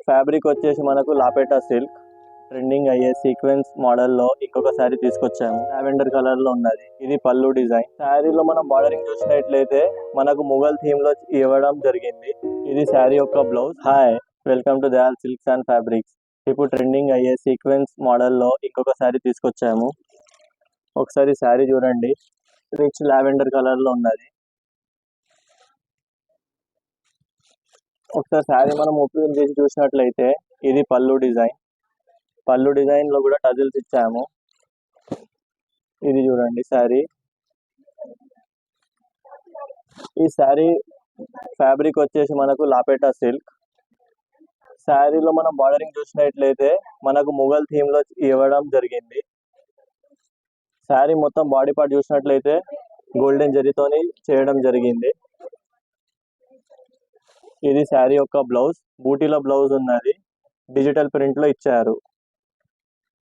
Fabric వచ్చేసి మనకు లాపెటా silk trending అయ్యే సీక్వెన్స్ మోడల్లో ఇంకొక శారీ తీసుకొచ్చాము. లావెండర్ కలర్ లో ఉన్నది. ఇది పళ్ళు డిజైన్. శారీలో మనం బార్డరింగ్ చూసినట్లయితే మనకు ముఘల్ థీమ్ లో ఇవ్వడం జరిగింది. ఇది శారీ యొక్క blouse. Hi, welcome to Dayal silks and fabrics. ఇప్పుడు ట్రెండింగ్ అయ్యే సీక్వెన్స్ మోడల్లో ఇంకొక శారీ తీసుకొచ్చాము. ఒకసారి శారీ చూడండి. రిచ్ లావెండర్ కలర్ లో ఉన్నది. ఒకసారి శారీ మనం ఓపెన్ చేసి చూసినట్లయితే ఇది పళ్ళు డిజైన్. పళ్ళు డిజైన్ లో కూడా టజిల్స్ ఇచ్చాము. ఇది చూడండి శారీ. ఈ శారీ ఫ్యాబ్రిక్ వచ్చేసి మనకు లాపెటా సిల్క్. శారీలో మనం బార్డరింగ్ చూసినట్లయితే మనకు ముఘల్ థీమ్ లో ఇవ్వడం జరిగింది. శారీ మొత్తం బాడీ పార్ట్ చూసినట్లయితే గోల్డెన్ జరీతోని చేయడం జరిగింది. ఇది శారీ యొక్క బ్లౌజ్. బూటీలో బ్లౌజ్ ఉన్నది. డిజిటల్ ప్రింట్ లో ఇచ్చారు.